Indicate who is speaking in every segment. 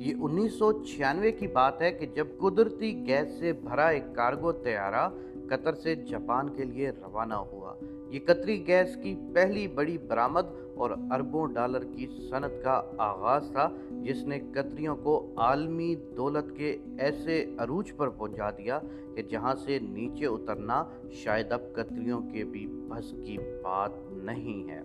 Speaker 1: یہ 1996 کی بات ہے کہ جب قدرتی گیس سے بھرا ایک کارگو طیارہ قطر سے جاپان کے لیے روانہ ہوا۔ یہ قطری گیس کی پہلی بڑی برآمد اور اربوں ڈالر کی صنعت کا آغاز تھا، جس نے قطریوں کو عالمی دولت کے ایسے عروج پر پہنچا دیا کہ جہاں سے نیچے اترنا شاید اب قطریوں کے بھی بس کی بات نہیں ہے۔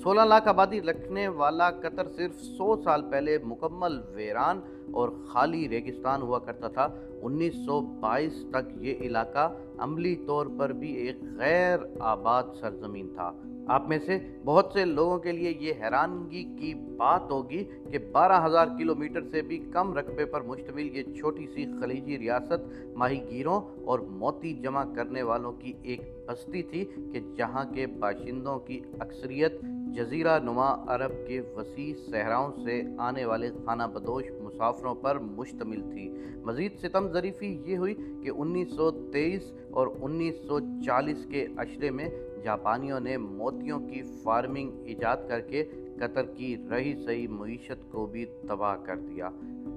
Speaker 1: 16 لاکھ آبادی رکھنے والا قطر صرف 100 سال پہلے مکمل ویران اور خالی ریگستان ہوا کرتا تھا۔ 1922 تک یہ علاقہ عملی طور پر بھی ایک غیر آباد سرزمین تھا۔ آپ میں سے بہت سے لوگوں کے لیے یہ حیرانگی کی بات ہوگی کہ 12,000 کلومیٹر سے بھی کم رقبے پر مشتمل یہ چھوٹی سی خلیجی ریاست ماہی گیروں اور موتی جمع کرنے والوں کی ایک بستی تھی کہ جہاں کے باشندوں کی اکثریت جزیرہ نما عرب کے وسیع صحراؤں سے آنے والے خانہ بدوش مسافروں پر مشتمل تھی۔ مزید ستم ظریفی یہ ہوئی کہ 1923 اور 1940 کے عشرے میں جاپانیوں نے موتیوں کی فارمنگ ایجاد کر کے قطر کی رہی سہی معیشت کو بھی تباہ کر دیا۔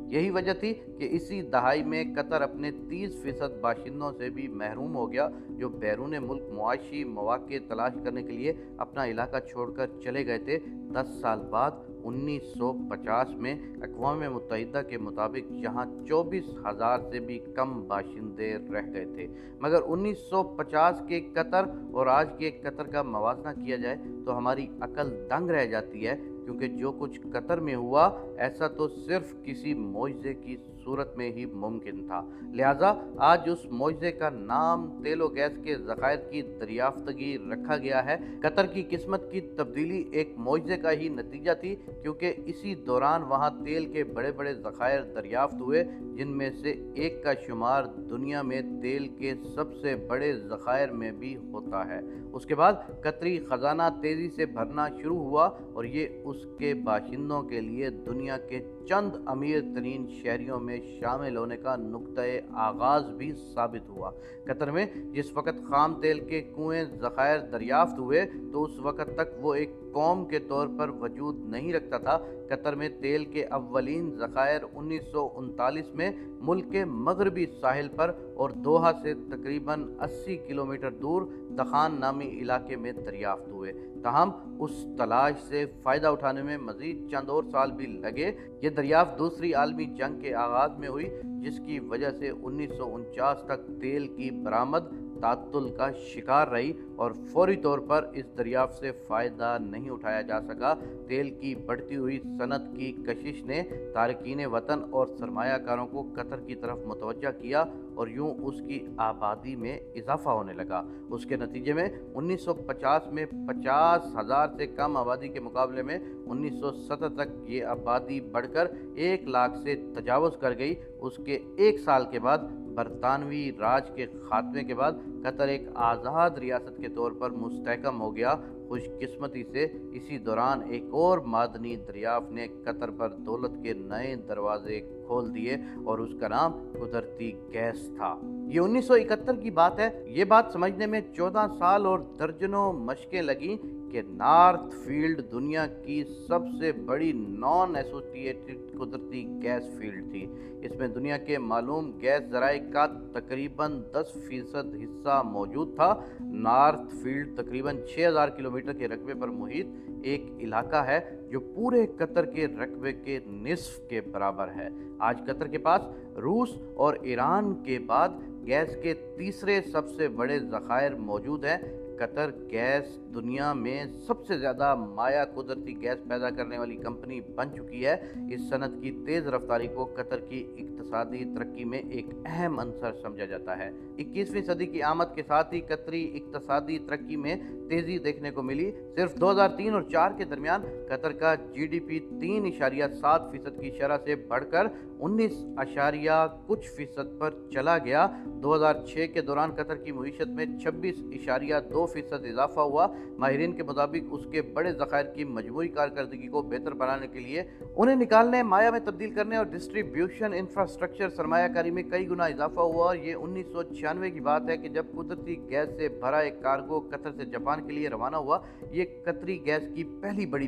Speaker 1: یہی وجہ تھی کہ اسی دہائی میں قطر اپنے 30% باشندوں سے بھی محروم ہو گیا، جو بیرون ملک معاشی مواقع تلاش کرنے کے لیے اپنا علاقہ چھوڑ کر چلے گئے تھے۔ 10 سال بعد 1950 میں اقوام متحدہ کے مطابق یہاں 24,000 سے بھی کم باشندے رہ گئے تھے۔ مگر 1950 کے قطر اور آج کے قطر کا موازنہ کیا جائے تو ہماری عقل دنگ رہ جاتی ہے، کیونکہ جو کچھ قطر میں ہوا ایسا تو صرف کسی معجزے کی صورت میں ہی ممکن تھا۔ لہٰذا آج اس معجزے کا نام تیل و گیس کے ذخائر کی دریافتگی رکھا گیا ہے۔ قطر کی قسمت کی تبدیلی ایک معجزے کا ہی نتیجہ تھی، کیونکہ اسی دوران وہاں تیل کے بڑے بڑے ذخائر دریافت ہوئے، جن میں سے ایک کا شمار دنیا میں تیل کے سب سے بڑے ذخائر میں بھی ہوتا ہے۔ اس کے بعد قطری خزانہ تیزی سے بھرنا شروع ہوا اور یہ اس کے باشندوں کے لیے دنیا کے چند امیر ترین شہریوں میں شامل ہونے کا نقطۂ آغاز بھی ثابت ہوا۔ قطر میں جس وقت خام تیل کے کنویں ذخائر دریافت ہوئے تو اس وقت تک وہ ایک قوم کے طور پر وجود نہیں رکھتا تھا۔ قطر میں تیل کے اولین ذخائر 1939 میں ملک کے مغربی ساحل پر اور دوحہ سے تقریباً 80 کلومیٹر دور دخان نامی علاقے میں دریافت ہوئے۔ تاہم اس تلاش سے فائدہ اٹھانے میں مزید چند اور سال بھی لگے۔ یہ دریافت دوسری عالمی جنگ کے آغاز میں ہوئی، جس کی وجہ سے 1949 تک تیل کی برآمد تعطل کا شکار رہی اور فوری طور پر اس دریافت سے فائدہ نہیں اٹھایا جا سکا۔ تیل کی بڑھتی ہوئی صنعت کی کشش نے تارکین وطن اور سرمایہ کاروں کو قطر کی طرف متوجہ کیا اور یوں اس کی آبادی میں اضافہ ہونے لگا۔ اس کے نتیجے میں 1950 میں 50,000 سے کم آبادی کے مقابلے میں 1970 تک یہ آبادی بڑھ کر 1 لاکھ سے تجاوز کر گئی۔ اس کے 1 سال کے بعد برطانوی راج کے خاتمے کے بعد قطر ایک آزاد ریاست کے طور پر مستحکم ہو گیا۔ خوش قسمتی سے اسی دوران ایک اور معدنی دریافت نے قطر پر دولت کے نئے دروازے کھول دیے اور اس کا نام قدرتی گیس تھا۔ یہ 1971 کی بات ہے۔ یہ بات سمجھنے میں 14 سال اور درجنوں مشقیں لگیں کہ نارتھ فیلڈ دنیا کی سب سے بڑی نان ایسوسیٹڈ قدرتی گیس فیلڈ تھی۔ اس میں دنیا کے معلوم گیس ذرائع کا تقریباً 10% حصہ موجود تھا۔ نارتھ فیلڈ تقریباً 6,000 کلومیٹر کے رقبے پر محیط ایک علاقہ ہے جو پورے قطر کے رقبے کے نصف کے برابر ہے۔ آج قطر کے پاس روس اور ایران کے بعد گیس کے تیسرے سب سے بڑے ذخائر موجود ہیں۔ قطر گیس دنیا میں سب سے زیادہ مائع قدرتی گیس پیدا کرنے والی کمپنی بن چکی ہے۔ اس صنعت کی تیز رفتاری کو قطر کی اقتصادی ترقی میں ایک اہم عنصر سمجھا جاتا ہے۔ 21ویں صدی کی آمد کے ساتھ ہی قطری اقتصادی ترقی میں تیزی دیکھنے کو ملی۔ صرف 2003 اور 4 کے درمیان قطر کا جی ڈی پی 3.7% کی شرح سے بڑھ کر 19.کچھ% پر چلا گیا۔ 2006 کے دوران قطر کی معیشت میں 26.2% اضافہ ہوا۔ ماہرین کے مطابق اس کے بڑے ذخائر کی مجموعی کارکردگی کو بہتر بنانے کے لیے انہیں نکالنے، مائع میں تبدیل کرنے اور ڈسٹریبیوشن انفراسٹرکچر سرمایہ کاری میں کئی گنا اضافہ ہوا۔ یہ 1996 کی بات ہے کہ جب قدرتی گیس سے بھرا ایک کارگو قطر سے جاپان کے لیے روانہ ہوا۔ یہ قطری گیس کی پہلی بڑی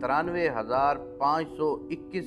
Speaker 1: 93,521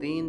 Speaker 1: 3